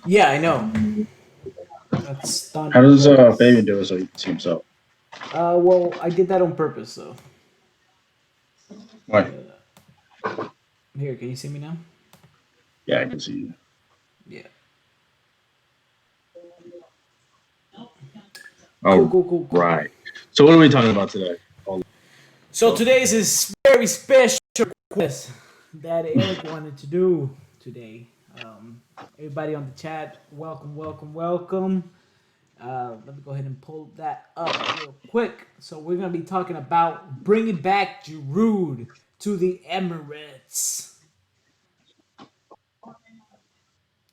Yeah, I know. That's done How on does Fabian purpose. do it so he can see himself? Well, I did that on purpose, though. Why? Yeah. Here, can you see me now? Yeah, I can see you. Yeah. Cool, All cool, cool, cool. right. So what are we talking about today? Hold So on. today's is very special quiz that Eric wanted to do today. Everybody on the chat, welcome, welcome, welcome. Let me go ahead and pull that up real quick. So we're gonna be talking about bringing back Giroud to the Emirates.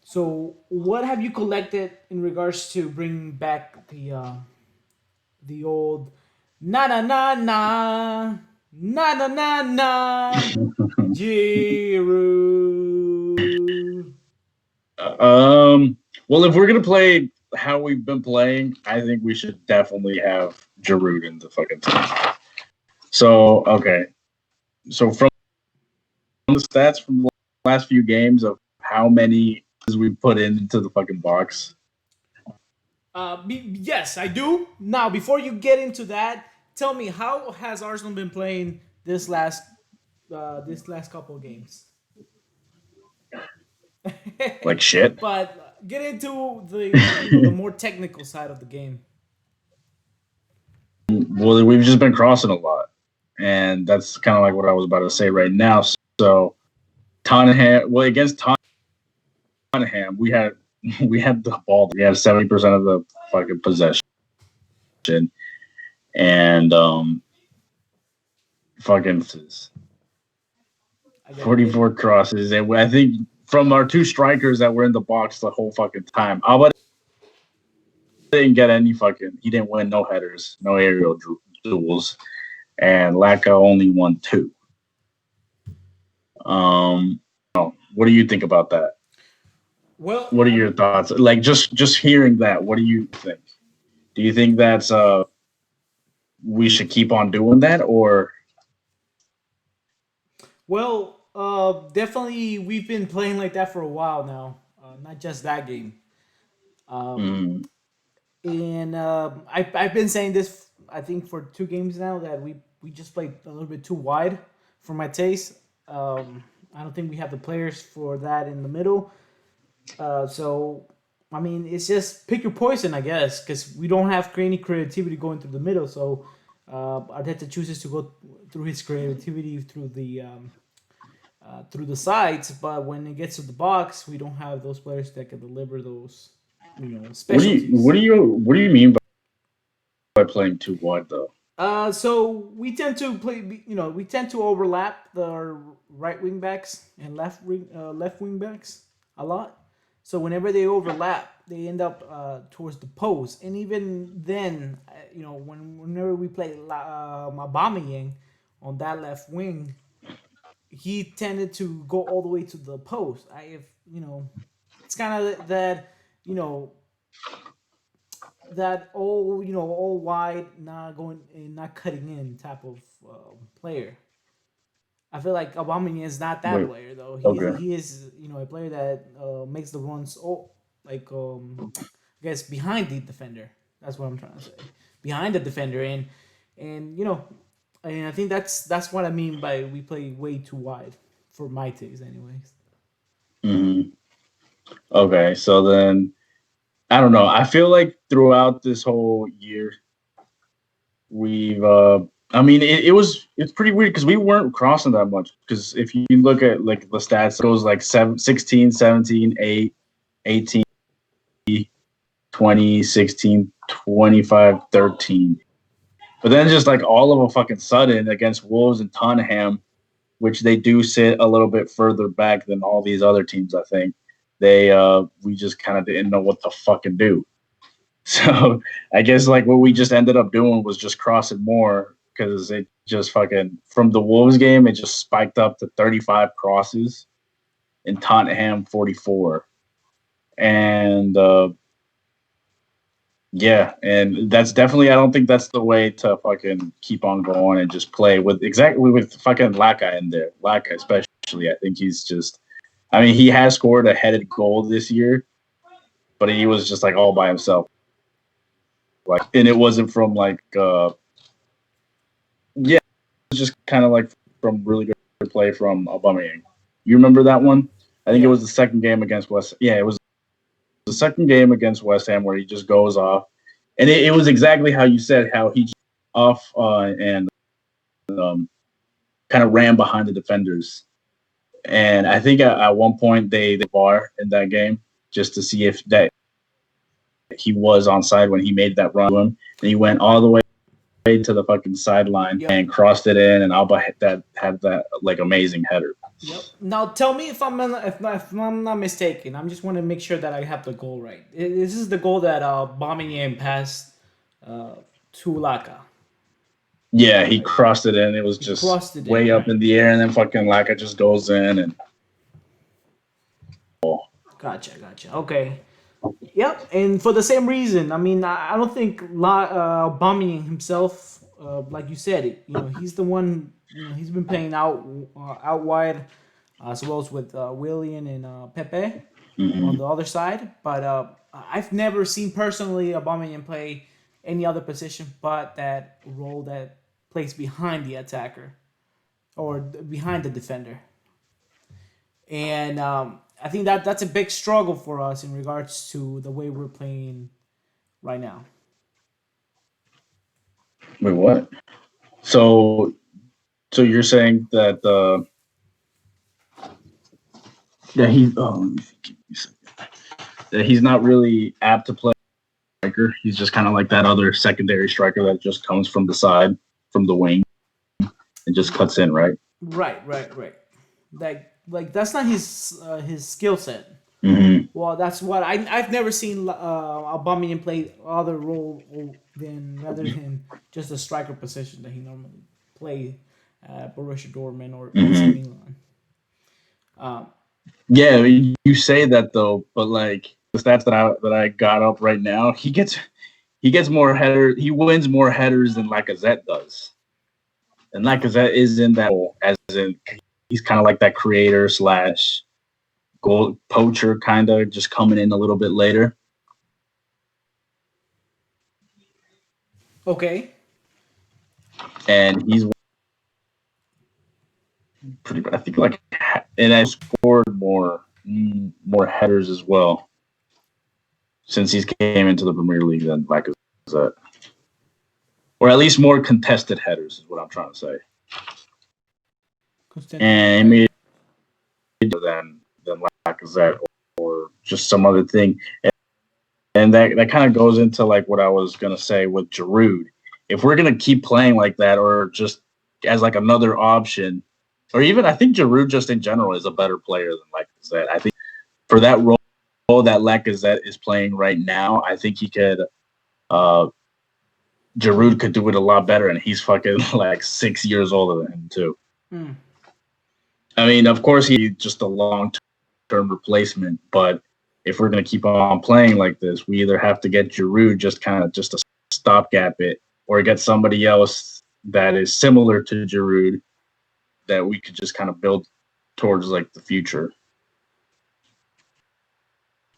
So what have you collected in regards to bringing back the old na na na na na na na na Giroud? Um. Well, if we're gonna play how we've been playing, I think we should definitely have Giroud in the fucking team. So okay. So from the stats from the last few games of how many we put into the fucking box. Yes, I do. Now, before you get into that, tell me how has Arsenal been playing this last couple of games? Like shit. But get into the more technical side of the game. Well, we've just been crossing a lot, and that's kind of like what I was about to say right now. So Tottenham, well, against Tottenham, we had the ball. We had 70% of the fucking possession, and fucking I get it, I get it. 44 crosses, and I think from our two strikers that were in the box the whole fucking time, Alba didn't get any fucking. He didn't win no headers, no aerial duels, and Laka only won two. Um, what do you think about that? Well, What are your thoughts? Like just hearing that, what do you think? Do you think that's we should keep on doing that or definitely we've been playing like that for a while now. Not just that game. Um, mm, and I've been saying this I think for two games now that we just played a little bit too wide for my taste. I don't think we have the players for that in the middle. So I mean, it's just pick your poison, I guess, because we don't have any creativity going through the middle. So Arteta chooses to go through his creativity through the sides, but when it gets to the box, we don't have those players that can deliver those specialties. what do you mean by playing too wide though? So we tend to play. We tend to overlap the right wing backs and left wing backs a lot. So whenever they overlap, they end up towards the post. And even then, whenever we play Mabamiyang on that left wing, he tended to go all the way to the post. If it's kind of that you know all wide, not going and not cutting in type of player. I feel like Aubameyang is not that Wait, player though. okay. He is a player that makes the runs like I guess behind the defender. That's what I'm trying to say. Behind the defender and and I think that's what I mean by we play way too wide for my taste anyways. Hmm. Okay, so then I don't know. I feel like throughout this whole year, we've I mean it's pretty weird because we weren't crossing that much because if you look at like the stats, it goes like 16, 17, 8, 18, 20, 16, 25, 13. But then just like all of a fucking sudden against Wolves and Tottenham, which they do sit a little bit further back than all these other teams, I think. They we just kind of didn't know what to fucking do. So I guess like what we just ended up doing was just crossing more because it just fucking from the Wolves game it just spiked up to 35 crosses in Tottenham 44. And yeah, and that's definitely I don't think that's the way to fucking keep on going and just play with exactly with fucking Laka in there. Laka especially, I think he's just I mean, he has scored a headed goal this year, but he was just like all by himself. Like, and it wasn't from like, yeah, it was just kind of like from really good play from Aubameyang. You remember that one? I think it Yeah. was the second game against West. Yeah, it was the second game against West Ham where he just goes off, and it was exactly how you said, how he just off and kind of ran behind the defenders. And I think at one point they VAR in that game just to see if that he was onside when he made that run to him, and he went all the way to the fucking sideline Yep. and crossed it in, and Alba had that like amazing header. Yep. Now tell me if I'm not mistaken. I just want to make sure that I have the goal right. This is the goal that Aubameyang passed uh, to Laka. Yeah, he Right. crossed it in. It was He just crossed it in. way up Right. in the air, and then fucking Laka just goes in and. Gotcha. Okay. Yep. And for the same reason, I mean, I don't think Aubameyang himself, like you said, he's the one. He's been playing out wide, as well as with Willian and Pepe on Mhm. the other side. But I've never seen personally Aubameyang play any other position but that role that plays behind the attacker or behind the defender. And I think that's a big struggle for us in regards to the way we're playing right now. Wait, what? So, so you're saying that that he that he's not really apt to play striker. He's just kind of like that other secondary striker that just comes from the side, from the wing, and just cuts in, right? Right. Like that's not his skill set. Mm-hmm. Well, that's what I've never seen Aubameyang play other role than rather than just a striker position that he normally play at Borussia Dortmund or AC Mm-hmm. Milan. Um, Yeah, I mean, you say that though, but like the stats that I got up right now, he gets more header. He wins more headers than Lacazette does, and Lacazette is in that role, as in he's kind of like that creator slash goal poacher, kind of just coming in a little bit later. okay, And he's pretty. I think like, and I scored more headers as well since he's came into the Premier League than Lacazette, or at least more contested headers is what I'm trying to say. Constantine. And he Okay. made than Lacazette or just some other thing. And that kind of goes into like what I was gonna say with Giroud. If we're gonna keep playing like that, or just as like another option, or even I think Giroud just in general is a better player than Lacazette. I think for that role that Lacazette is playing right now, I think he could. Uh, Giroud could do it a lot better, and he's fucking like 6 years older than him too. Hmm. I mean, of course, he's just a long-term replacement, but if we're going to keep on playing like this, we either have to get Giroud just kind of just a stopgap it, or get somebody else that is similar to Giroud that we could just kind of build towards like the future.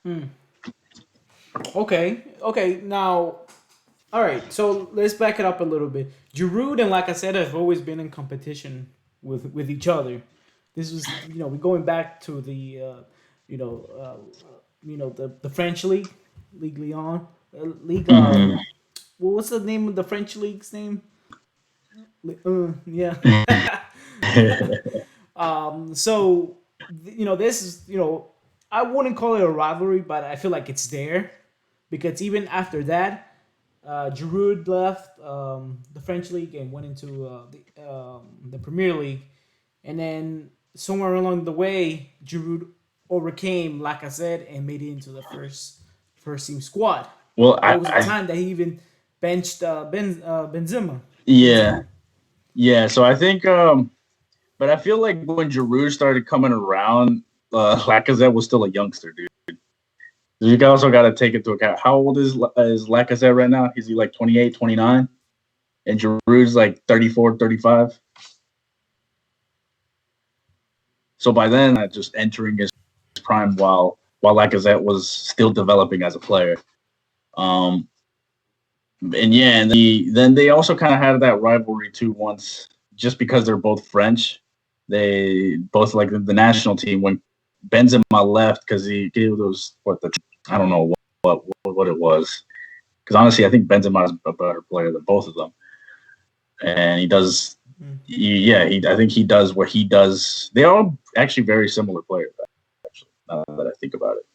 Hmm. Okay. Now, all right. So let's back it up a little bit. Giroud and like I said have always been in competition with each other. This was we're going back to the you know the French league, Ligue Lyon, League. Mm-hmm. Well, what's the name of the French league's name? Yeah. So this is I wouldn't call it a rivalry, but I feel like it's there because even after that, Giroud left the French league and went into the Premier League, and then somewhere along the way, Giroud overcame Lacazette and made it into the first team squad. Well, There was a time that he even benched Benzema. yeah, yeah. So I think, but I feel like when Giroud started coming around, Lacazette was still a youngster, dude. You also got to take into account how old is Lacazette right now? Is he like 28, 29? And Giroud's like 34, 35. So by then, just entering his prime, while while Lacazette was still developing as a player. Um, and yeah, and then they also kind of had that rivalry too. Once just because they're both French, they both like the national team when Benzema left because he gave those what the I don't know what it was because honestly I think Benzema is a better player than both of them, and he does. Mm. Yeah, I think he does what he does. They're all actually very similar players. Actually, now that I think about it,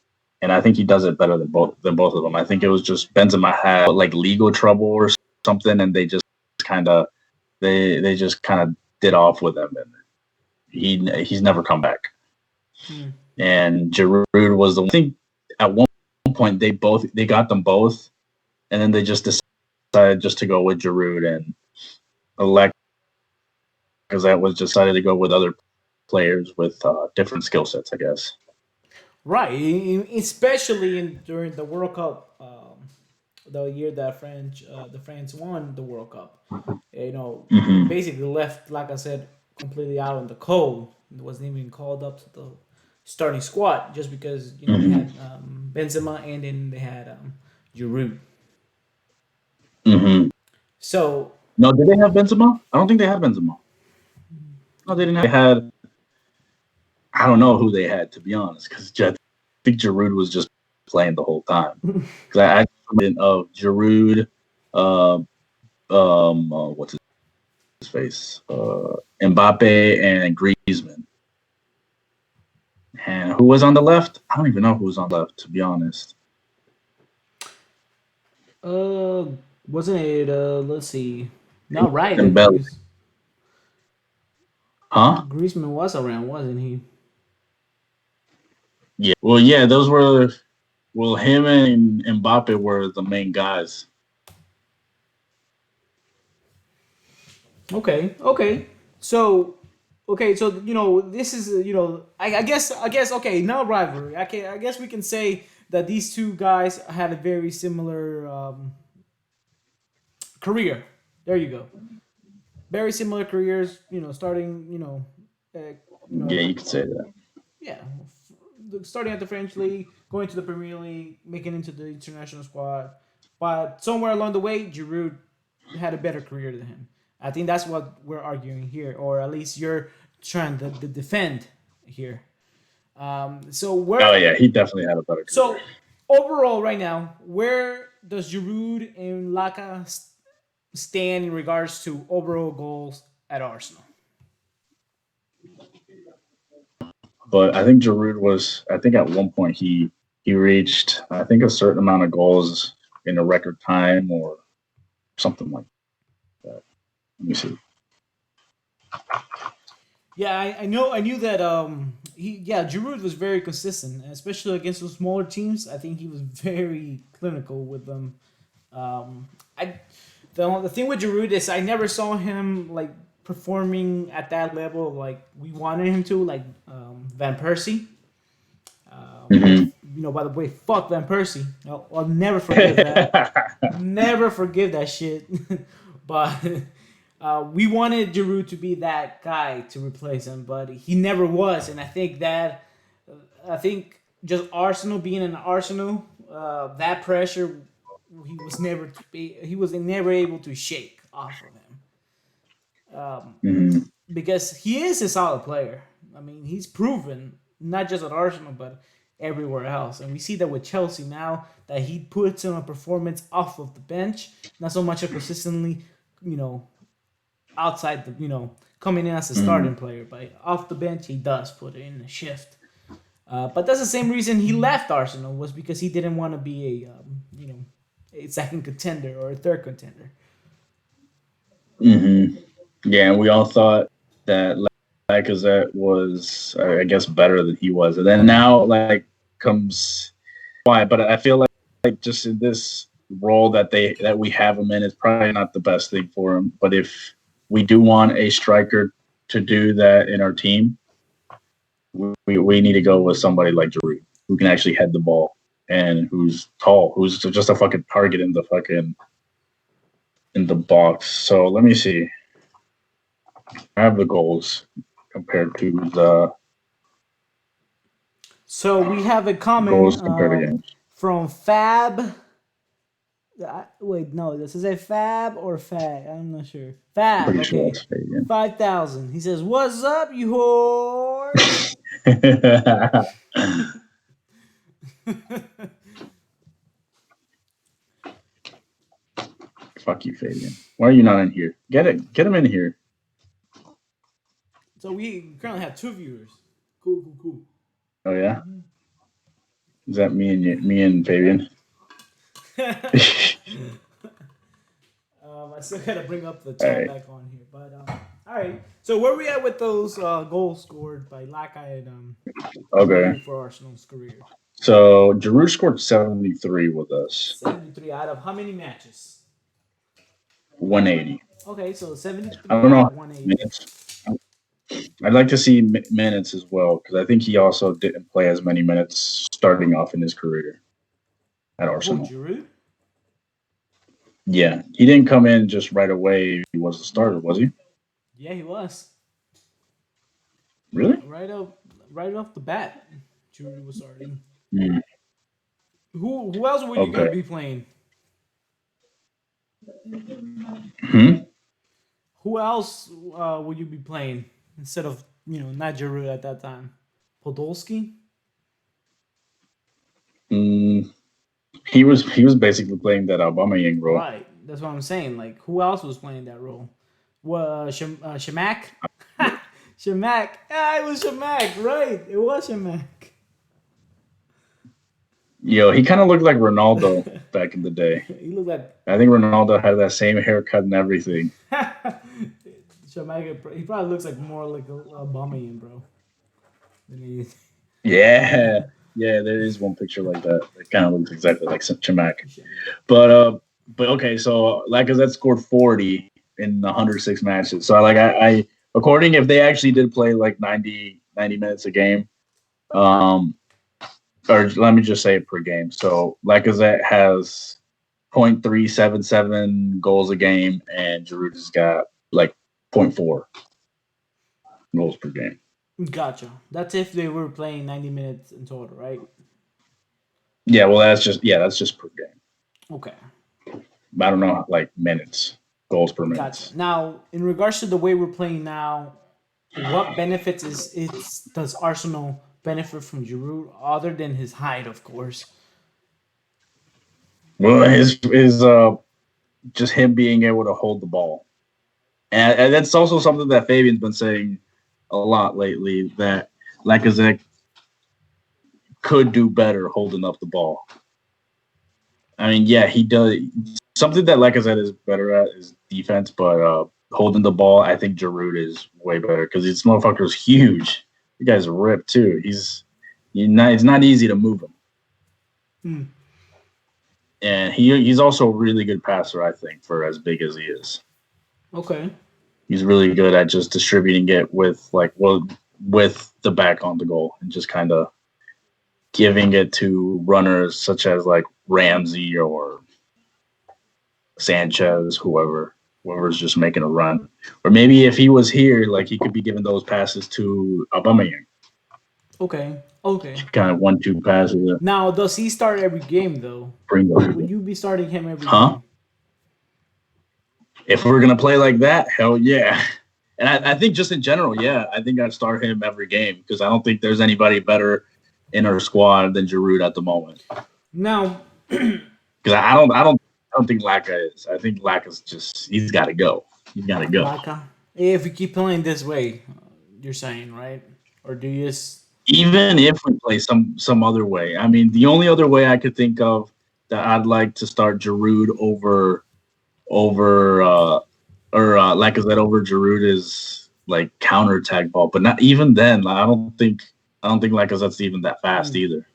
and I think he does it better than both of them. I think it was just Benzema had like legal trouble or something, and they just kind of they just kind of did off with him, and he's never come back. Mm. And Giroud was the one. I think at one point they got them both, and then they just decided just to go with Giroud and elect because that was decided to go with other players with different skill sets, I guess. Right, especially during the World Cup, the year that the France won the World Cup. They Mm-hmm. basically left, like I said, completely out in the cold. It wasn't even called up to the starting squad just because they Mm-hmm. had Benzema and then they had Giroud. Mm-hmm. So No, did they have Benzema? I don't think they had Benzema. No, they didn't. They had. I don't know who they had to be honest, because I think Giroud was just playing the whole time. Because I of Giroud, uh, what's his face, Mbappe and Griezmann. And who was on the left? I don't even know who was on the left, to be honest. uh, wasn't it? Let's see, not right Dembele, because huh? Griezmann was around, wasn't he? Yeah. Well, yeah, those were. Well, him and Mbappe were the main guys. Okay, okay. So, okay, so this is I guess okay, now rivalry. I guess we can say that these two guys had a very similar career. There you go. Very similar careers. Starting. You Yeah, know, you could say that. yeah, starting at the French league, going to the Premier League, making into the international squad. But somewhere along the way, Giroud had a better career than him. I think that's what we're arguing here, or at least you're trying to defend here. So Oh where, yeah, he definitely had a better career. so overall, right now, where does Giroud and Laka stand in regards to overall goals at Arsenal? But I think Giroud was. I think at one point he reached. I think a certain amount of goals in a record time or something like that. Let me see. Yeah, I knew that Giroud was very consistent, especially against the smaller teams. I think he was very clinical with them. I the thing with Giroud is I never saw him like performing at that level like we wanted him to, like Van Persie. Which, Mm-hmm. by the way, fuck Van Persie. I'll never forgive that. Never forgive that shit. But we wanted Giroud to be that guy to replace him, but he never was. And I think just Arsenal being an Arsenal, that pressure he was never able to shake off of him. Mm-hmm. Because he is a solid player. I mean, he's proven not just at Arsenal but everywhere else, and we see that with Chelsea now that he puts in a performance off of the bench, not so much a consistently, you know, outside the, coming in as a Mm-hmm. starting player, but off the bench he does put in a shift. But that's the same reason he left Arsenal, was because he didn't want to be a second contender or a third contender. Mm-hmm. Yeah, and we all thought that Lacazette was, I guess, better than he was, and then now like comes why? But I feel like just in this role that we have him in is probably not the best thing for him. But if we do want a striker to do that in our team, we need to go with somebody like Giroud who can actually head the ball and who's tall, who's just a fucking target in the box. So let me see. I have the goals compared to the So we have a comment goals compared to games. from Fab. Wait, no, this is a Fab or Fag. I'm not sure. I'm Fab, pretty sure okay. that's Fabian. 5,000. He says, "What's up, you whores?" Fuck you, Fabian. Why are you not in here? Get it. Get him in here. So we currently have two viewers. Cool, cool, cool. Oh yeah. Is that me and you, me and Fabian? I still gotta bring up the All chat right. back on here, but all right. So where we at with those goals scored by Lakai and Okay. Giroud for Arsenal's career? So Giroud scored 73 with us. 73 out of how many matches? 180. Okay, so I 73 don't out know of 180. minutes. I'd like to see minutes as well because I think he also didn't play as many minutes starting off in his career at Who, Arsenal. Giroud? Yeah, he didn't come in just right away. He was a starter, was he? Yeah, he was. Really? Right off the bat, Giroud was starting. Mm, Who else were you gonna okay. be playing? Hmm? Who else would you be playing instead of not Giroud at that time? Podolski? Mm, he was basically playing that Aubameyang role. Right. That's what I'm saying. Like, who else was playing that role? What, Shamak? Shamak. Yeah, it was Shamak. Right. It was Shamak. Yo, he kind of looked like Ronaldo back in the day. He looked like I think Ronaldo had that same haircut and everything. Shamak. He probably looks like more like a Bummy, bro. Than he, Yeah, yeah, there is one picture like that. It kind of looks exactly like Chamak. Shamak. But okay, so Lacazette scored 40 in 106 matches. So I according if they actually did play like 90 minutes a game, um, or let me just say it per game. So Lacazette has 0.377 goals a game, and Giroud has got like zero point 0.4 goals per game. Gotcha. That's if they were playing 90 minutes in total, right? Yeah, well, that's just per game. Okay. I don't know, like minutes, goals per Gotcha. minutes. Now, in regards to the way we're playing now, what benefits does Arsenal benefit from Giroud other than his height, of course? Well, his just him being able to hold the ball, and that's also something that Fabian's been saying a lot lately. That Lacazette could do better holding up the ball. I mean, yeah, he does. Something that Lacazette is better at is defense, but holding the ball, I think Giroud is way better because this motherfucker's huge. The guy's ripped too. It's not easy to move him. Hmm. And he's also a really good passer, I think, for as big as he is. Okay. He's really good at just distributing it with with the back on the goal and just kind of giving it to runners such as like Ramsey or Sanchez, whoever's just making a run. Or maybe if he was here, like he could be giving those passes to Aubameyang. Okay. Okay. Kind of 1-2 passes to Now, does he start every game though? bring those. Would you be starting him every Huh? game? If we're gonna play like that, hell yeah. And I think just in general, yeah, I think I'd start him every game because I don't think there's anybody better in our squad than Giroud at the moment. Now, Because I don't think Laka is. I think Laka's just he's got to go. He's got to go. Laka, if we keep playing this way, you're saying, right? Or do you just Even if we play some other way, I mean, the only other way I could think of that I'd like to start Giroud over Lacazette over Giroud is like counterattack ball, but not even then. Like, I don't think Lacazette's even that fast either.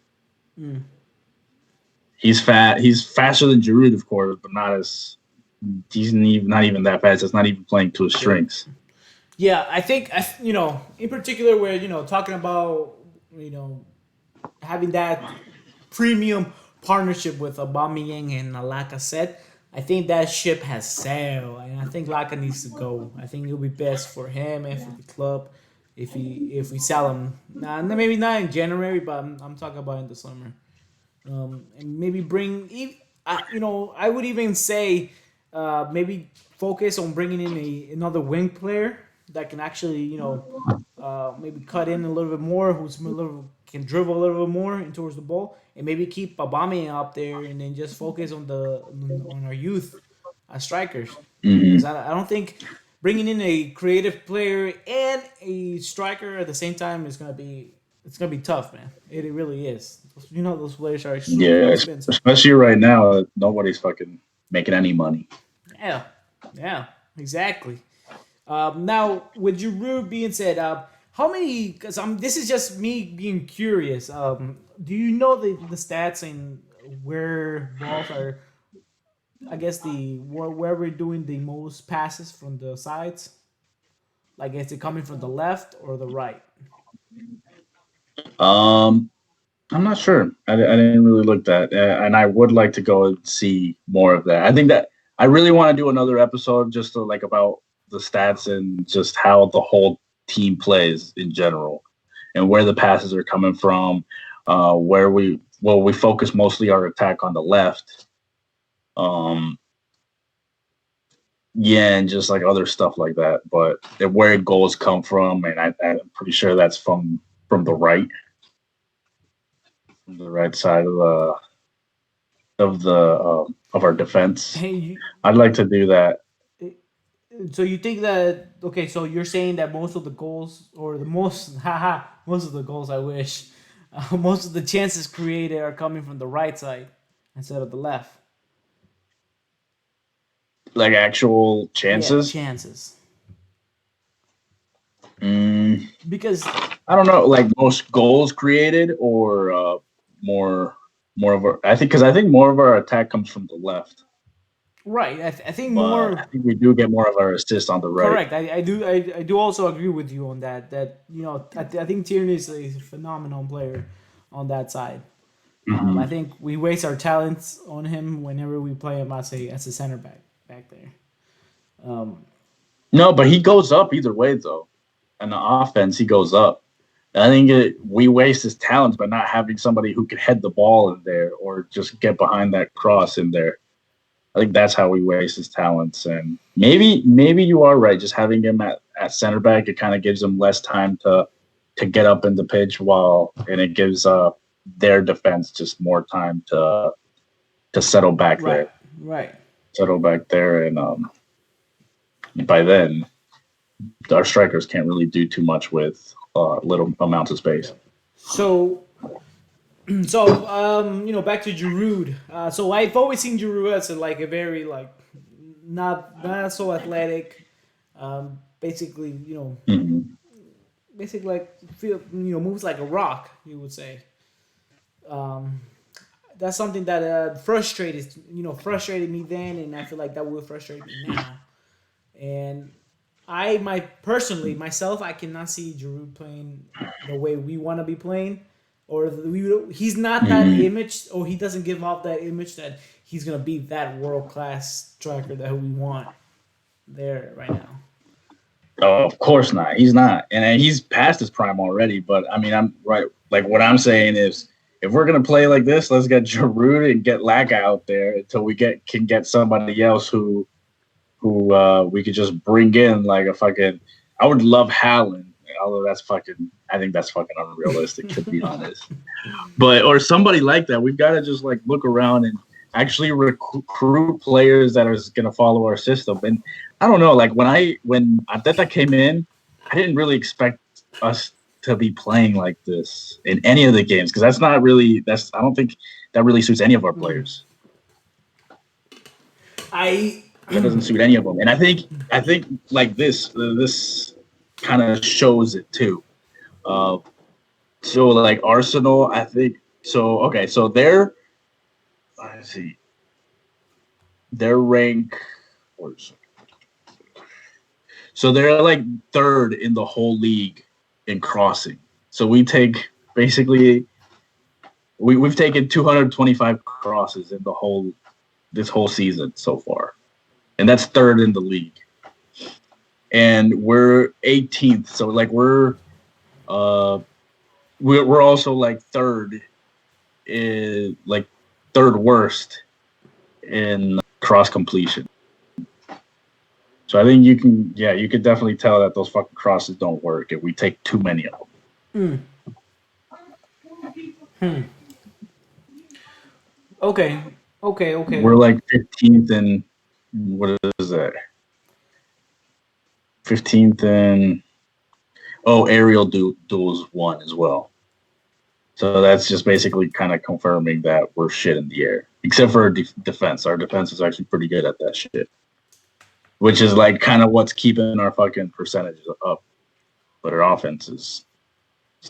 mm, He's fat. He's faster than Giroud, of course, but not as he's not even that fast. It's not even playing to his sure. strengths. Yeah, I think in particular, where talking about having that premium partnership with Aubameyang and Lacazette, I think that ship has sailed, and I think Laka needs to go. I think it'll be best for him and for the club if we sell him. Nah, maybe not in January, but I'm talking about in the summer. And maybe I would even say maybe focus on bringing in another wing player that can actually maybe cut in a little bit more, who's a little can dribble a little bit more in towards the ball, and maybe keep Aubameyang up there, and then just focus on our youth as strikers. Hmm. Because I don't think bringing in a creative player and a striker at the same time is gonna be tough, man. It really is. Those players are super Yeah, expensive. especially right now, nobody's fucking making any money. Yeah, yeah, exactly. Now, with Giroud being said, how many? Because this is just me being curious. Do you know the stats and where balls are? I guess where we're doing the most passes from the sides. Like, is it coming from the left or the right? Um, I'm not sure. I didn't really look that, and I would like to go and see more of that. I think that I really want to do another episode just to like about the stats and just how the whole team plays in general, and where the passes are coming from. Where we focus mostly our attack on the left. Um, yeah, and just like other stuff like that. But where goals come from, and I'm pretty sure that's from the right side of our defense. Hey, I'd like to do that. so you think that okay? So you're saying that most of the goals, or the most, haha, most of the goals, I wish, most of the chances created are coming from the right side instead of the left. Like actual Yeah, chances. chances. Mm, Because I don't know, like most goals created or more more of our. I think because I think more of our attack comes from the left, right, I think but I more think we do get more of our assists on the right. correct. I do also agree with you on that. That I think Tierney is a phenomenal player on that side. I Hmm. think we waste our talents on him whenever we play him as a center back there. Um, No, but he goes up either way though. In the offense, he goes up. And I think we waste his talents by not having somebody who can head the ball in there or just get behind that cross in there. I think that's how we waste his talents. And maybe you are right. Just having him at center back, it kind of gives him less time to get up in the pitch and it gives their defense just more time to right, right. settle back there, and by then our strikers can't really do too much with little amounts of space. Yeah. So back to Giroud. So I've always seen Giroud as like a very like not so athletic. Basically, Hmm. basically like feel moves like a rock. You would say. Um, that's something that frustrated me then, and I feel like that will frustrate me now. And I my personally myself, I cannot see Giroud playing the way we want to be playing, or he's not that Hmm. image, or he doesn't give off that image that he's gonna be that world class striker that we want there right now. Oh, of course not. He's not, and he's past his prime already. But I mean, I'm right. Like what I'm saying is, if we're gonna play like this, let's get Giroud and get Laka out there until we can get somebody else who we could just bring in like a fucking. I would love Haaland, although that's fucking. I think that's fucking unrealistic to be honest. But or somebody like that. We've got to just like look around and actually recruit players that are going to follow our system. And I don't know, like when Ateta came in, I didn't really expect us to be playing like this in any of the games because that's I don't think that really suits any of our Mm. players. I That doesn't suit any of them. And I think like this kind of shows it too. Uh, so like Arsenal, I think so. Okay, so let's see, their rank. So they're like third in the whole league in crossing. So we take basically we've taken 225 crosses in the whole this whole season so far, and that's third in the league. and we're 18th. So like uh we're also like third, like third worst in cross completion. So I think you could definitely tell that those fucking crosses don't work if we take too many of them. Mm. Hmm. Okay. Okay. Okay. We're Okay. like 15th and what is that? 15th and aerial duels won as well. So that's just basically kind of confirming that we're shit in the air, except for our defense. Our defense is actually pretty good at that shit, which is like kind of what's keeping our fucking percentages up. But our offense is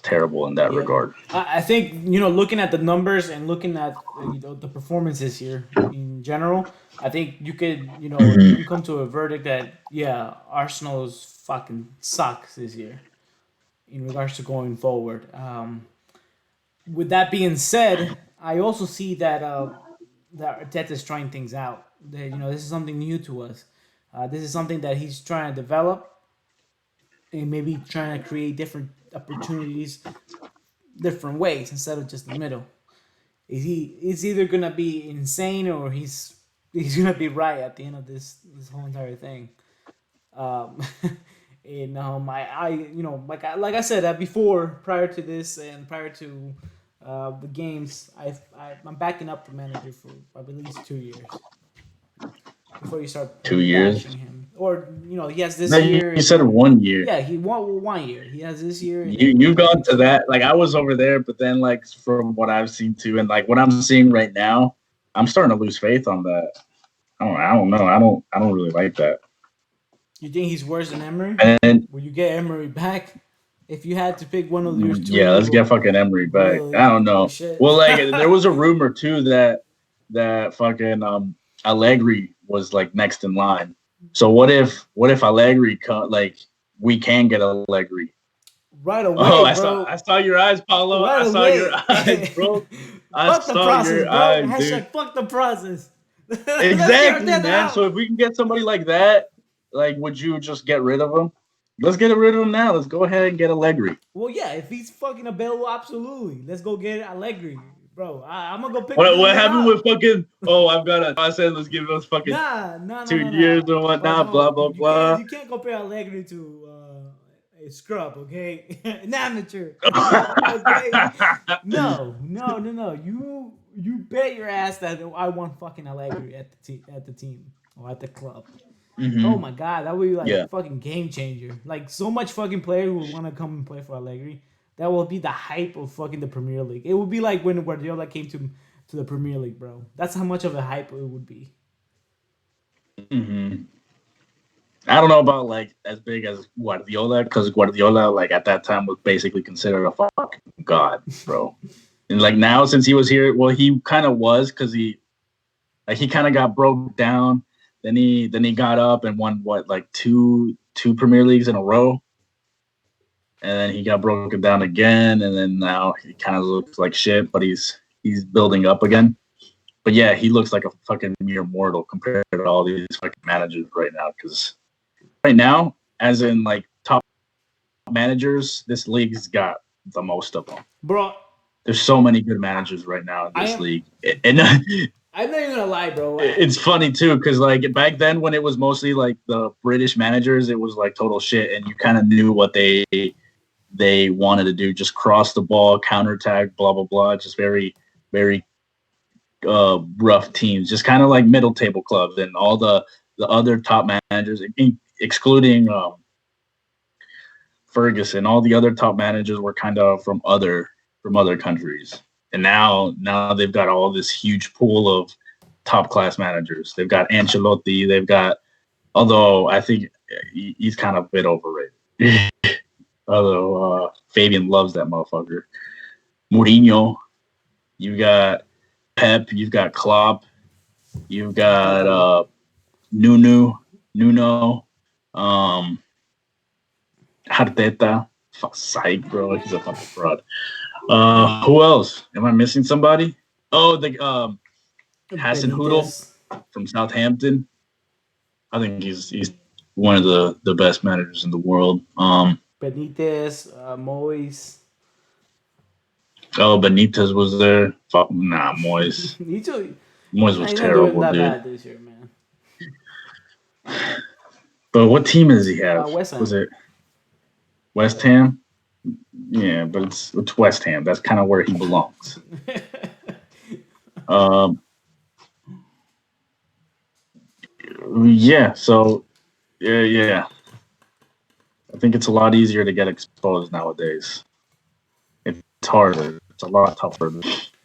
terrible in that Yeah. regard. I think looking at the numbers and looking at the performances here in general, I think you could you Mm-hmm. can come to a verdict that yeah, Arsenal's fucking sucks this year in regards to going forward. With that being said, I also see that Arteta is trying things out. That this is something new to us. This is something that he's trying to develop and maybe trying to create different opportunities, different ways instead of just the middle. Is either gonna be insane or he's gonna be right at the end of this whole entire thing. Um, and I like I said before, prior to this and prior to the games, I'm backing up the manager for at least 2 years before you start Two years. bashing him. Or he has No, this year you and said then 1 year. yeah, he won 1 year. He has this year and You've then gone to next year. that. Like I was over there, but then like from what I've seen too, and like what I'm seeing right now, I'm starting to lose faith on that. I don't know. I don't really like that. You think he's worse than Emery? And then Will you get Emery back? If you had to pick one of your yeah, let's two, get fucking Emery back. well, I don't oh know. shit. Well, like there was a rumor too that fucking Allegri was like next in line. So what if Allegri like we can get Allegri? Right Oh, away, bro. I saw your eyes, Paulo. Right I saw your away. eyes, bro. I Fuck the saw process, your bro. eyes, dude. Hashtag fuck the process. Let's get Exactly, Arteta man. So out. if we can get somebody like that, like, would you just get rid of him? Let's get rid of him now. Let's go ahead and get Allegri. Well, yeah, if he's fucking available, absolutely. Let's go get Allegri, bro. I'm gonna go pick this What man happened with up. fucking? Oh, I've got a. I said let's give us fucking Nah, nah, nah, two nah, years nah. or Bro, whatnot. Blah no, blah you can't. blah. You can't compare Allegri to a scrub, okay? An amateur, okay? No, no, no, no. You bet your ass that I want fucking Allegri at the team or at the club. Oh hmm my god, that would be like Yeah. fucking game changer. Like so much fucking players would want to come and play for Allegri. That will be the hype of fucking the Premier League. It would be like when Guardiola came to the Premier League, bro. That's how much of a hype it would be. hmm I don't know about like as big as Guardiola because Guardiola like at that time was basically considered a fucking god, bro. And like now since he was here, well, he kind of was because he kind of got broke down. Then he got up and won what like two Premier Leagues in a row, and then he got broken down again, and then now he kind of looks like shit, but he's building up again. But yeah, he looks like a fucking mere mortal compared to all these fucking managers right now. Because right now, as in like top managers, this league's got the most of them. Bro, There's so many good managers right now in I this am league, and I'm not even gonna lie, bro. it's funny too because like back then when it was mostly like the British managers, it was like total shit, and you kind of knew what they wanted to do, just cross the ball, counterattack, blah blah blah, just very rough teams, just kind of like middle table clubs, and all the other top managers, excluding Ferguson, all the other top managers were kind of from other countries, and now they've got all this huge pool of top class managers. They've got Ancelotti. They've got, although I think he's kind of a bit overrated. Although Fabian loves that motherfucker. Mourinho. You got Pep. You've got Klopp. You've got Nuno. Um, Arteta. Fuck psych, bro. He's a fucking fraud. Who else? Am I missing somebody? Oh, the Hassan Hoodle Benitez. from Southampton. I think he's one of the best managers in the world. Benitez, Moyes. Oh, Benitez was there. Fuck, nah, Moyes. He's, Moyes was he's not doing terrible, that dude. bad this year, man. But what team does he have? West Was Ham. it West Ham? Yeah, but it's West Ham. That's kind of where he belongs. Um, yeah. So yeah. I think it's a lot easier to get exposed nowadays. It's harder. It's a lot tougher.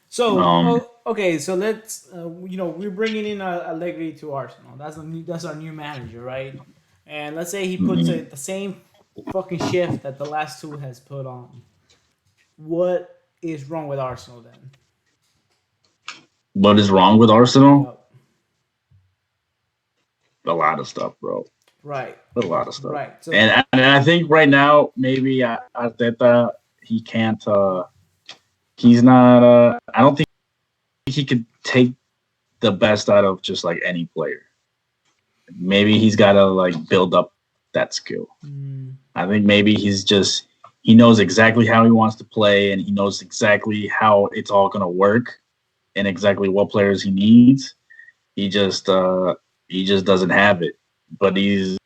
So, Um, okay, so let's, we're bringing in Allegri to Arsenal. That's our new manager, right? And let's say he puts mhm. the same fucking shift that the last two has put on. What is wrong with Arsenal then? What is wrong with Arsenal? Yep. A lot of stuff, bro. Right. A lot of stuff. Right. So, And I think right now maybe Arteta he can't. He's not. I don't think he could take the best out of just like any player. Maybe he's got to like build up that skill. I think maybe he knows exactly how he wants to play and he knows exactly how it's all gonna work and exactly what players he needs. He just doesn't have it. But the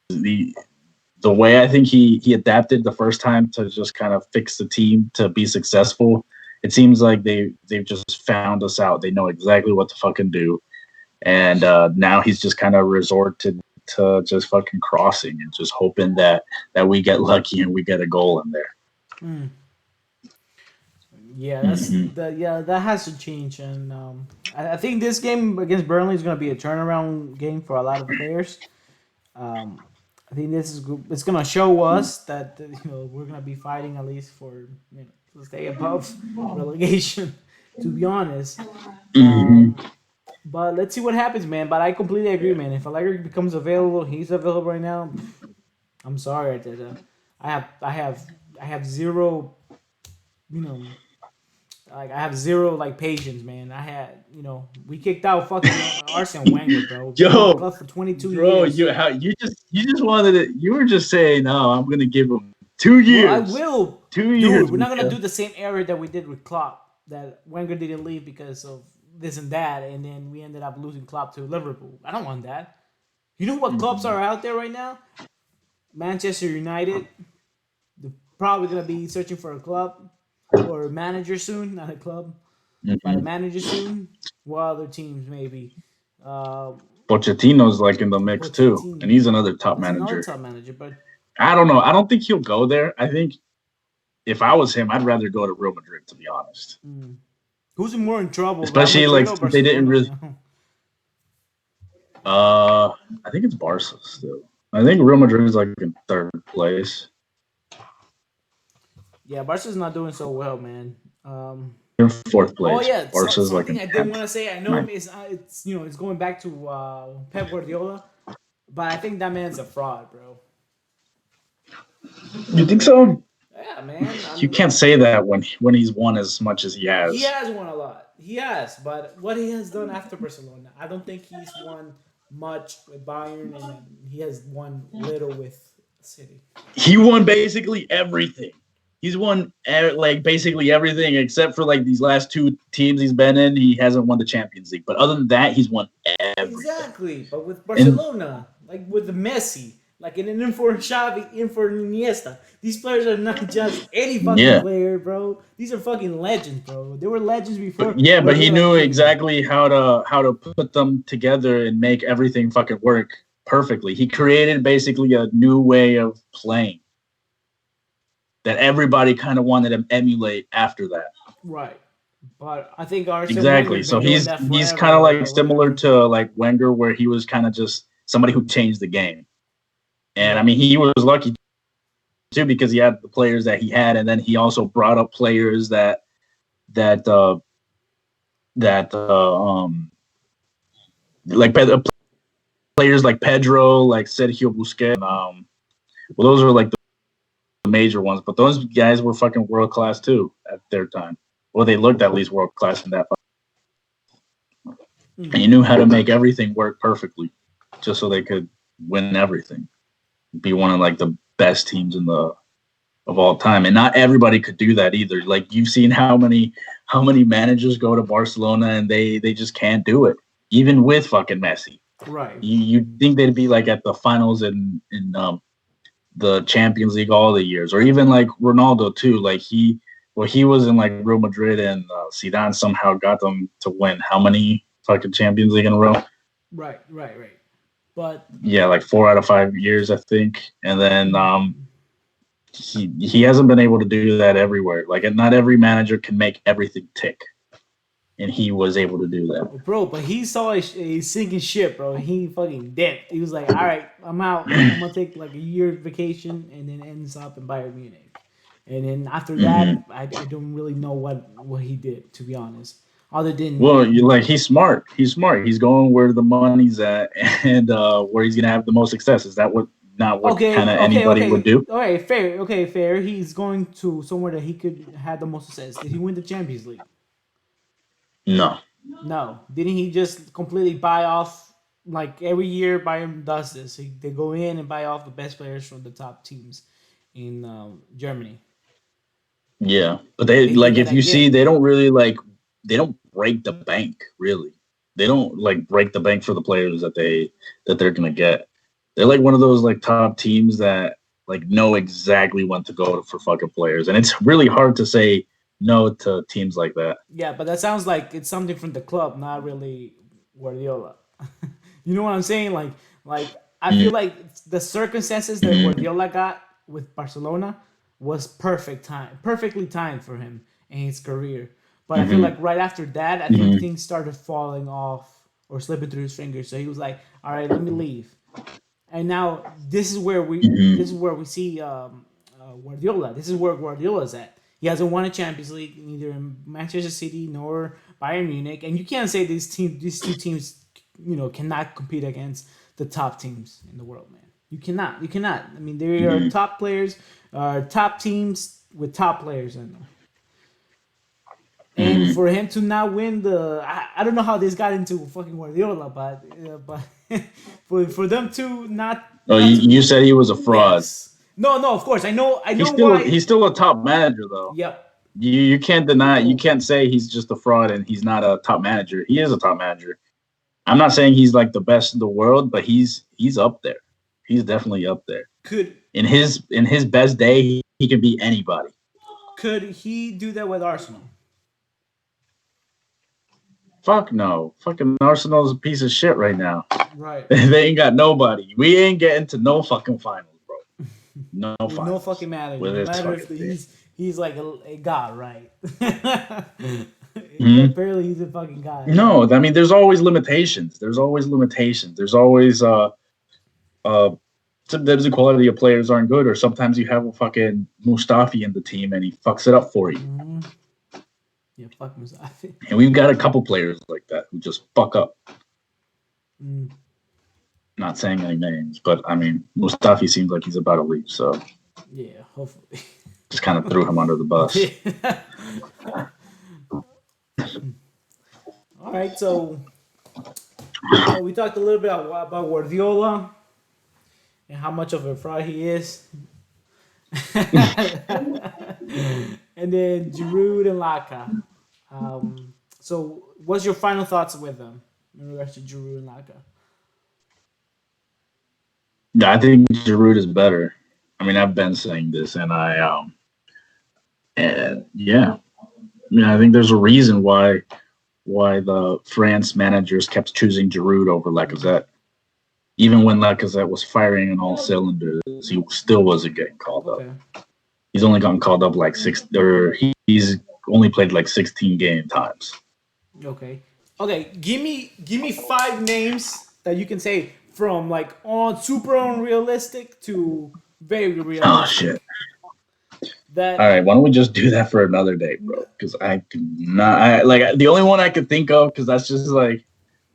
way I think he adapted the first time to just kind of fix the team to be successful. It seems like they've just found us out. They know exactly what to fucking do, and now he's just kind of resorted to just fucking crossing and just hoping that we get lucky and we get a goal in there. mm, yeah, Mm-hmm. that has to change, and I think this game against Burnley is going to be a turnaround game for a lot of players. Um, I think it's going to show us that we're going to be fighting at least for to stay above relegation. To be honest, Mm-hmm. but let's see what happens, man. But I completely agree, man. If Allegri becomes available, he's available right now. I'm sorry, Arteta. I have I have I have zero, you know, like I have zero like patience, man. We kicked out fucking Arsene Wenger, bro. Been with the Yo, club for 22 bro, years. you just wanted it. You were just saying, no, I'm gonna give him two Well, I years. will, 2 years, dude. We're not gonna Miguel. do the same error that we did with Klopp. That Wenger didn't leave because of this and that, and then we ended up losing Klopp to Liverpool. I don't want that. You know what clubs Mm-hmm. are out there right now? Manchester United. They're probably gonna be searching for a club or a manager soon, not a club, but a Mm-hmm. manager soon. What other teams maybe? Uh, Pochettino's like in the mix too, and Pochettino. he's another top That's another manager. top manager, but I don't know. I don't think he'll go there. I think if I was him, I'd rather go to Real Madrid, to be honest. who's more in trouble, Real Especially Madrid like or since they didn't Barcelona right really. now? I think it's Barca still. I think Real Madrid is like in third place. Yeah, Barca's not doing so well, man. They're in fourth Oh place. yeah, Barca's like something in I didn't want tenth. to say. I know Ninth. it's going back to Pep Guardiola, but I think that man's a fraud, bro. You think so? Yeah, man. You can't say that when he's won as much as he He has. has won a lot. He has, but what he has done after Barcelona, I don't think he's won much with Bayern, and he has won little with City. He won basically everything. He's won like basically everything except for like these last two teams he's been in. He hasn't won the Champions League, but other than that, he's won everything. Exactly, but with And Barcelona, like with the Messi, like in for Xavi, in for Iniesta, these players are not just any fucking yeah, player, bro. These are fucking legends, bro. They were legends before but he Guardiola knew came. exactly how to put them together and make everything fucking work perfectly. He created basically a new way of playing that everybody kind of wanted to emulate after that. Right. But I think Arsene Exactly. Wenger's So been doing he's that he's forever, kind of like bro. similar Whatever. to like Wenger, where he was kind of just somebody who changed the game. And I Right. mean, he was lucky too because he had the players that he had, and then he also brought up players that that like players like Pedro, like Sergio Busquets. Well, those are like the major ones, but those guys were fucking world class too at their time. Well, they looked at least world class in that. And Mm. he knew how to make everything work perfectly, just so they could win everything. be one of like the best teams in the of all time. And not everybody could do that either. Like you've seen how many managers go to Barcelona and they just can't do it, even with fucking Messi. Right. You think they'd be like at the finals in the Champions League all the years, or even like Ronaldo too. Like he was in like Real Madrid and Zidane somehow got them to win how many fucking Champions League in a row? Right. Right. Right. But Yeah, like 4 out of 5 years, I think. And then mm, he hasn't been able to do that everywhere. Like not every manager can make everything tick, and he was able to do that. bro, but he saw a sinking ship, bro. He fucking dipped. He was like, "All right, I'm out. I'm gonna take like a year vacation," and then ends up in Bayern Munich. And then after Hmm. that, I don't really know what he did, to be honest. Other than Well, you like he's smart. He's smart. He's going where the money's at, and where he's gonna have the most success. Is that what not what kind okay, of okay, anybody would okay, do? all right, fair, okay, fair. He's going to somewhere that he could have the most success. Did he win the Champions League? No. No. Didn't he just completely buy off like every year Bayern does this? They go in and buy off the best players from the top teams in Germany. Yeah, but they They did like that if you see, again. they don't really like they don't break the bank really. They don't like break the bank for the players that they're gonna get. They're like one of those like top teams that like know exactly when to go for fucking players, and it's really hard to say no to teams like that. Yeah, but that sounds like it's something from the club, not really Guardiola. You know what I'm saying? Like I feel like the circumstances that Mm-hmm. Guardiola got with Barcelona was perfectly timed for him in his career. But I feel Mm-hmm. like right after that, I think Mm-hmm. things started falling off or slipping through his fingers. So he was like, "All right, let me leave." And now this is Mm-hmm. where we see Guardiola. This is where Guardiola's at. He hasn't won a Champions League neither in Manchester City nor Bayern Munich, and you can't say these two teams, cannot compete against the top teams in the world, man. You cannot. You cannot. I mean, they are Mm-hmm. top players, top teams with top players in them. And Mm-hmm. for him to not win I don't know how this got into fucking Guardiola, but for them to Oh, not to you said he was a fraud. yes, no, of course I know He's still why. he's still a top manager though. Yep. You can't deny, you Oh, can't say he's just a fraud and he's not a top manager. He is a top manager. I'm not saying he's like the best in the world, but he's up there. He's definitely up there. could In his best day, he can beat anybody. could he do that with Arsenal? Fuck no. Fucking Arsenal's a piece of shit right now. Right. They ain't got nobody. We ain't getting to no fucking finals, bro. No With no finals fucking matter. with No this matter if fucking team. he's like a god, right? Hmm. Apparently he's a fucking god. No, I mean, there's always limitations. There's always limitations. There's always uh sometimes the quality of players aren't good, or sometimes you have a fucking Mustafi in the team and he fucks it up for you. Mm-hmm. Yeah, fuck Musafi. And we've got a couple players like that who just fuck up. Mm, Not saying any names, but I mean, Mustafi seems like he's about to leave, so yeah, hopefully. just kind of threw him under the bus. All right, so we talked a little bit about Guardiola and how much of a fraud he is, and then Giroud and Laka. So, what's your final thoughts with them in regards to Giroud and Laka? Yeah, I think Giroud is better. I mean, I've been saying this, and yeah, I mean, I think there's a reason why the France managers kept choosing Giroud over Lacazette. Even when Lacazette was firing on all cylinders, he still wasn't getting called up. Okay. He's only gotten called up like he's only played like 16 game times. Okay. Okay. Give me five names that you can say from like on super unrealistic to very Oh realistic. shit! All That right, why don't we just do that for another day, bro? Because I cannot. Like the only one I could think of, because that's just like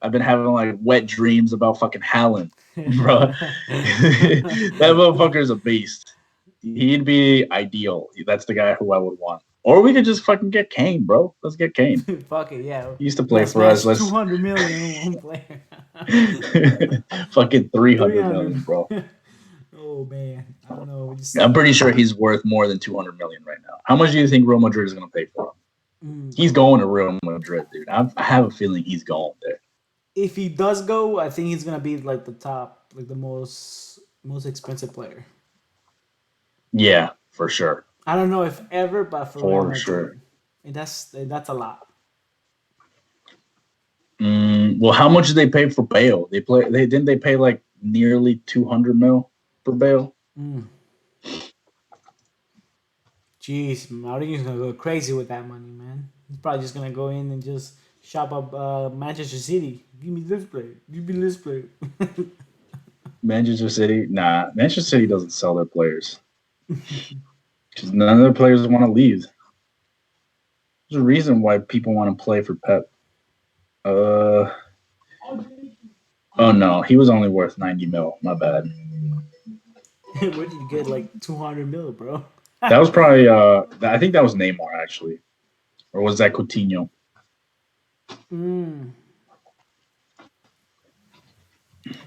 I've been having like wet dreams about fucking Haaland, bro. That motherfucker's a beast. He'd be ideal. That's the guy who I would want. Or we could just fucking get Kane, bro. Let's get Kane. fuck it, yeah. He used to play Let's for us. smash Let's 200 million in one player. fucking 300 million, 300. bro. Oh man, I don't know. I'm pretty sure he's worth more than 200 million right now. How much do you think Real Madrid is going to pay for him? mm, He's going to Real Madrid, dude. I have a feeling he's going there. if he does go, I think he's gonna be like the top, like the most expensive player. Yeah, for sure. I don't know if ever, but for Real For sure. Madrid, and that's a lot. Well, how much did they pay for Bale? They pay like nearly 200 mil for Bale. Mm. Jeez, Mourinho's gonna go crazy with that money, man. He's probably just gonna go in and just shop up Manchester City. Give me this player. Give me this player. Manchester City, nah. Manchester City doesn't sell their players because none of their players want to leave. There's a reason why people want to play for Pep. Oh no, he was only worth 90 mil. My bad. Where did you get like 200 mil, bro? That was probably I think that was Neymar actually, or was that Coutinho? Mm.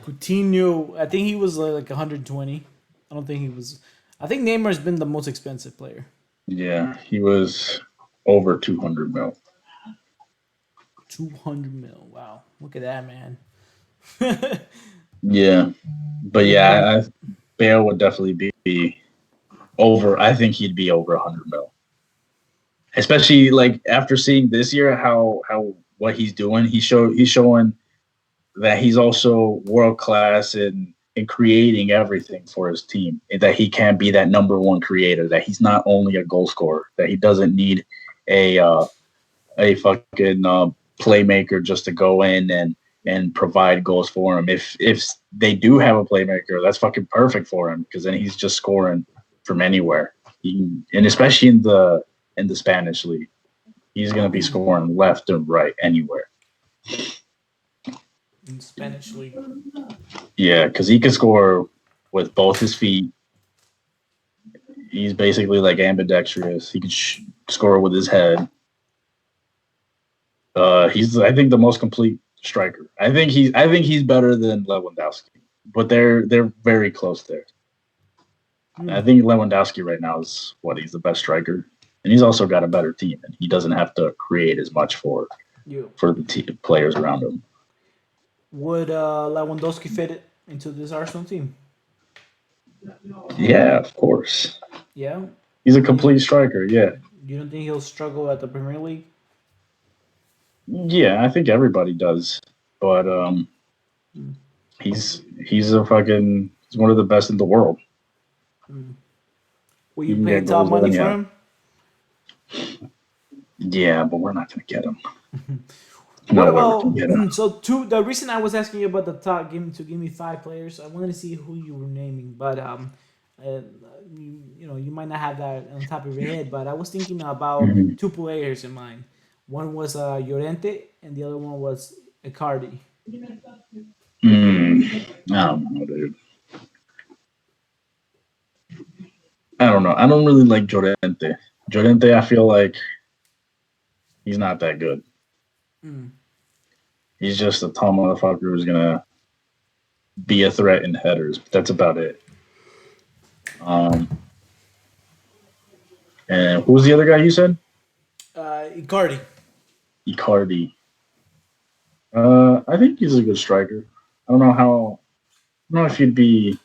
Coutinho, I think he was like 120. I don't think he was. I think Neymar's been the most expensive player. Yeah, he was over 200 mil. 200 mil. Wow, look at that, man. Yeah, but yeah, Bale would definitely be over. I think he'd be over 100 mil, especially like after seeing this year how what he's doing. He's showing that he's also world class in creating everything for his team. And that he can be that number one creator. That he's not only a goal scorer. That he doesn't need a fucking playmaker just to go in and provide goals for him. If they do have a playmaker, that's fucking perfect for him because then he's just scoring from anywhere. And especially in the Spanish league, he's gonna be scoring left and right anywhere. In Spanish league. Yeah, because he can score with both his feet. He's basically like ambidextrous. He can score with his head. He's I think the most complete striker. I think he's better than Lewandowski, but they're very close there. I think Lewandowski right now is he's the best striker, and he's also got a better team, and he doesn't have to create as much for the players around him. Would Lewandowski fit it into this Arsenal team? Yeah, of course. Yeah. He's a complete striker. Yeah. You don't think he'll struggle at the Premier League? Yeah, I think everybody does, but he's he's one of the best in the world. Will you pay top money for him? Yeah, but we're not going to get him. What about so the reason I was asking you about the top give me 5 players, I wanted to see who you were naming, but you might not have that on top of your head, but I was thinking about 2 players in mind. One was Llorente and the other one was Icardi. I don't know, dude. I don't know. I don't really like Llorente. Llorente, I feel like he's not that good. He's just a tall motherfucker who's gonna be a threat in headers. But that's about it. And who was the other guy you said? Icardi. Icardi. I think he's a good striker. I don't know if he'd be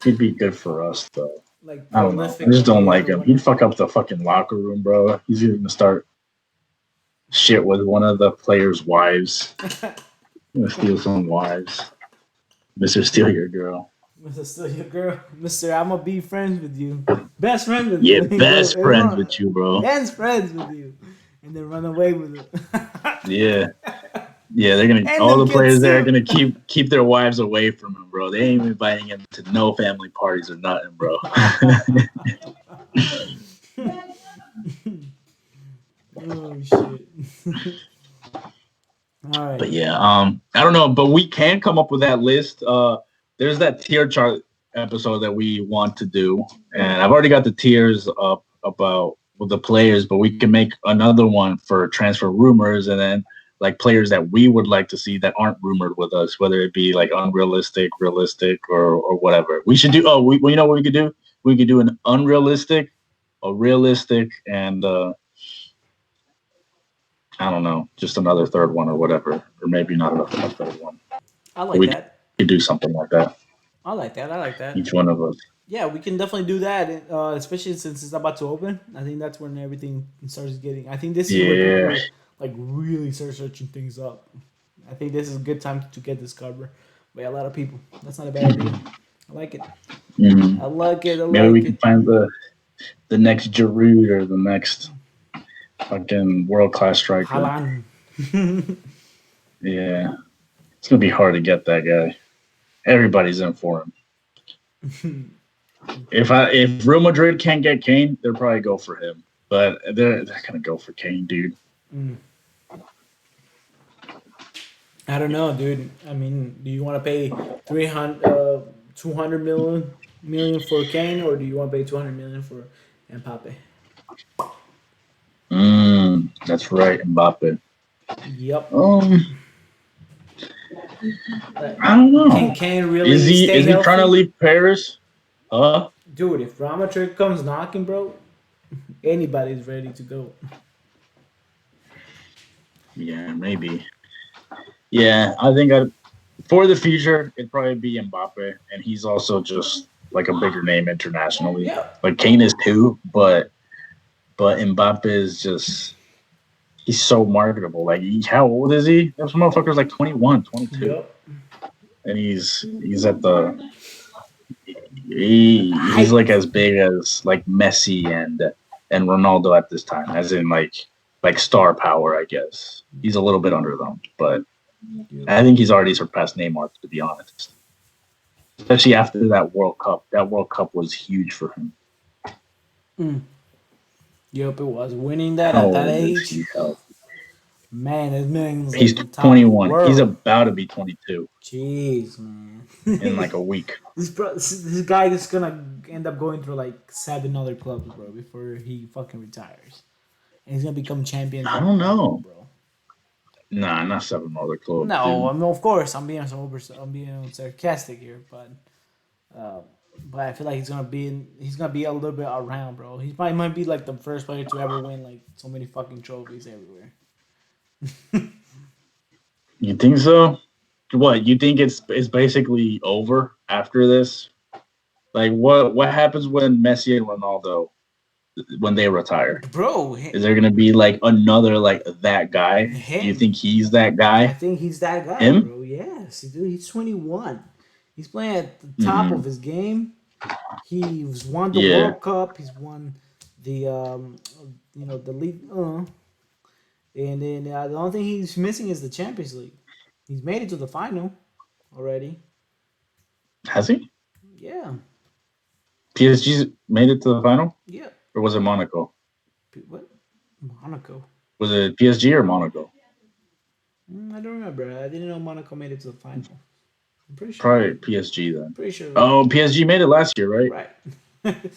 good for us though. Like I don't know. I just don't like him. He'd fuck up the fucking locker room, bro. He's gonna start shit with one of the players' wives. Gonna steal some wives. Mr. Steal Your Girl. Mr. Steal Your Girl. Mr. I'm gonna be friends with you. Best friend with you. Yeah, best friends with you, bro. Best friends with you. And then run away with it. Yeah. Yeah, they're gonna all the players there are gonna keep their wives away from him, bro. They ain't even inviting him to no family parties or nothing, bro. Oh shit. All right. But yeah, I don't know, but we can come up with that list. There's that tier chart episode that we want to do, and I've already got the tiers up about with the players, but we can make another one for transfer rumors, and then like players that we would like to see that aren't rumored with us, whether it be like unrealistic, realistic, or whatever. We should do. Oh, well, you know what we could do? We could do an unrealistic, a realistic, and I don't know, just another third one or whatever, or maybe not a third one. I But like we that. could do something like that. I like that. I like that. Each one of us. Yeah, we can definitely do that, especially since it's about to open. I think that's when everything starts getting. I think this is where Yeah. people like really start searching things up. I think this is a good time to get this cover by a lot of people. That's not a bad idea. I like it. Mm-hmm. I like it. I Maybe we like can it. find the next Giroud or the next fucking world class striker. Halan. Yeah, it's gonna be hard to get that guy. Everybody's in for him. If Real Madrid can't get Kane, they'll probably go for him. But they're gonna go for Kane, dude. Mm. I don't know, dude. I mean, do you want to pay 200 million for Kane, or do you want to pay 200 million for Mbappe? That's right, Mbappe. Yep. I don't know. Can Kane really is he stay healthy? trying to leave Paris? Dude, if Real Madrid comes knocking, bro, anybody's ready to go. Yeah, maybe. Yeah, I think for the future, it'd probably be Mbappe, and he's also just like a bigger name internationally. Yeah. Like Kane is too, but Mbappe is just he's so marketable. Like how old is he? This motherfucker's like 21, 22. Yep. And he's at the he's like as big as like Messi and Ronaldo at this time, as in like star power, I guess. He's a little bit under them, but I think he's already surpassed Neymar, to be honest. Especially after that World Cup. That World Cup was huge for him. Yep, it was. Winning that How at that old is age, he? man, that man's like He's the top 21. world. He's about to be 22 Jeez, man. in like a week. This guy is gonna end up going through like 7 other clubs, bro, before he fucking retires, and he's gonna become champion. I don't know, bro. Nah, not 7 other clubs. No, dude. I mean, of course, I'm being sarcastic here, but I feel like he's gonna be a little bit around, bro. He probably might be like the first player to ever win like so many fucking trophies everywhere. You think so? What, you think it's basically over after this? Like what happens when Messi and Ronaldo when they retire? Bro, Is there gonna be like another like that guy? him. Do you think he's that guy? I think he's that guy, Him? bro. Yes, dude. He's 21. He's playing at the top of his game. He's won the World Cup. He's won the the league. And then the only thing he's missing is the Champions League. He's made it to the final already. Has he? Yeah. PSG's made it to the final? Yeah. Or was it Monaco? What? Monaco. Was it PSG or Monaco? I don't remember. I didn't know Monaco made it to the final. I'm pretty sure. Probably PSG then. Pretty sure. Oh, PSG made it last year, right? Right.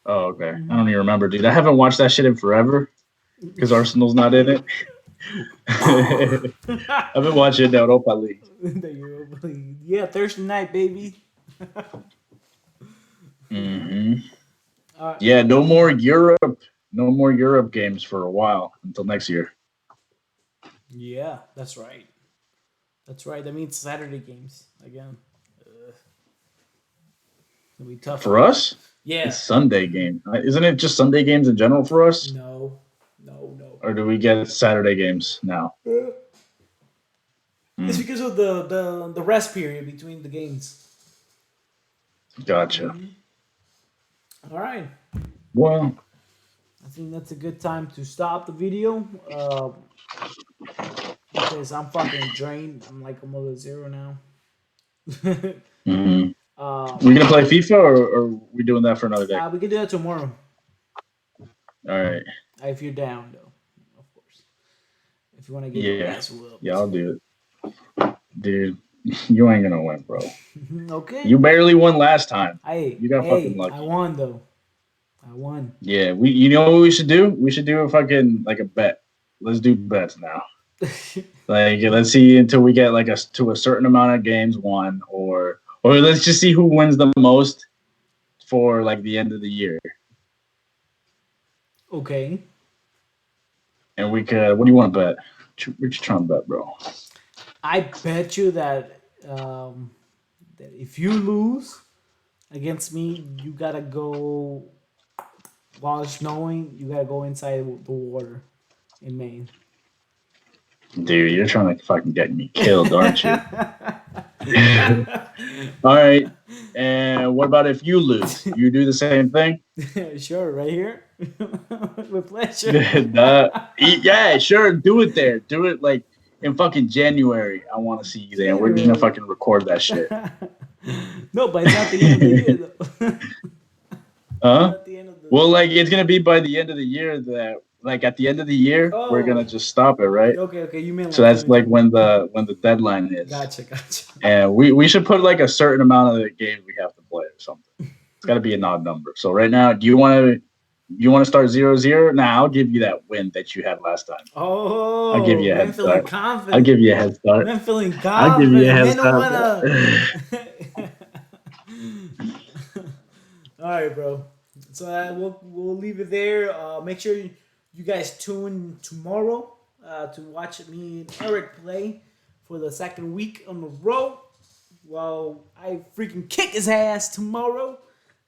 Oh, okay. I don't even remember, dude. I haven't watched that shit in forever because Arsenal's not in it. I've been watching the Europa League. The Europa League. Yeah, Thursday night, baby. Yeah, no more Europe. No more Europe games for a while until next year. Yeah, that's right. That's right. That means Saturday games again. It'll be tough For us? Yeah. It's Sunday game. Isn't it just Sunday games in general for us? No. Or do we get Saturday games now? It's because of the rest period between the games. Gotcha. All right. Well, I think that's a good time to stop the video. Because I'm fucking drained. I'm like almost at 0 now. we gonna play FIFA or we doing that for another day? We can do that tomorrow. All right. If you're down, though, of course. If you want to get your ass whooped. Yeah, I'll do it. Dude, you ain't gonna win, bro. Okay. You barely won last time. You got fucking lucky. I won, though. I won. Yeah, you know what we should do? We should do a fucking like a bet. Let's do bets now. Like, let's see until we get like to a certain amount of games won, or let's just see who wins the most for like the end of the year. Okay. And we could. What do you want to bet? What you trying to bet, bro? I bet you that if you lose against me, you gotta go while it's snowing. You gotta go inside the water in Maine. Dude, you're trying to fucking get me killed, aren't you? All right. And what about if you lose? You do the same thing? Sure, right here. With pleasure. Yeah, sure. Do it there. Do it like in fucking January. I want to see you there. We're gonna January. fucking record that shit. No, but it's not the end of the year though. Huh? Not the end of the. Well, like it's gonna be by the end of the year that, like at the end of the year, we're Oh, gonna just stop it, right? okay, okay. You mean So like that's like 2020? when the deadline is, Gotcha, gotcha. and we should put like a certain amount of the games we have to play or something. It's got to be an odd number. So right now, do you want to start 0-0? Nah, I'll give you that win that you had last time. I'll give Oh, you a man, head feeling start. I'll confident. give you a head start. Man, feeling I'll give you a confident. head Man, don't start. wanna. All right, bro. So we'll leave it there. Make sure you guys tune tomorrow to watch me and Eric play for the second week on the road. Well, I freaking kick his ass tomorrow.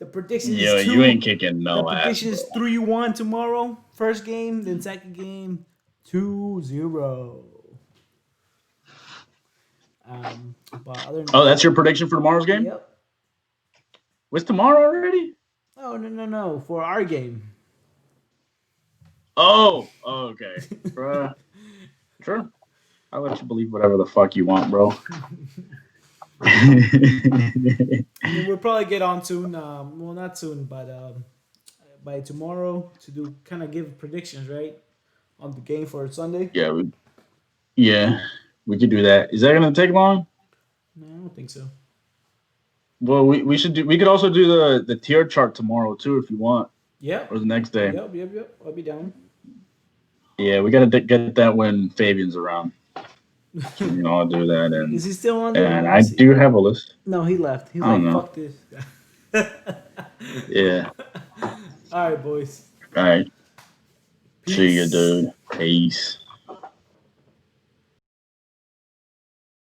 The prediction is Yo, you two. ain't kicking The no ass, prediction bro. is 3-1 tomorrow. First game, then second game 2-0. But other than Oh, that's that, your prediction for tomorrow's game? yep. What's tomorrow already? Oh no for our game. Oh, okay. Sure. I'll let you believe whatever the fuck you want, bro. I mean, we'll probably get on soon. Well, not soon, but by tomorrow to do kind of give predictions, right, on the game for Sunday. yeah, we could do that. Is that gonna take long? No, I don't think so. Well, we could also do the tier chart tomorrow too if you want, Yep, or the next day. yep. I'll be down. Yeah, we gotta get that when Fabian's around. So, I'll do that, Is he still on there? and Let me I see. do have a list. No, he left. He's I don't like, know. fuck this. Yeah. All right, boys. All right. See you, Peace. dude. Peace.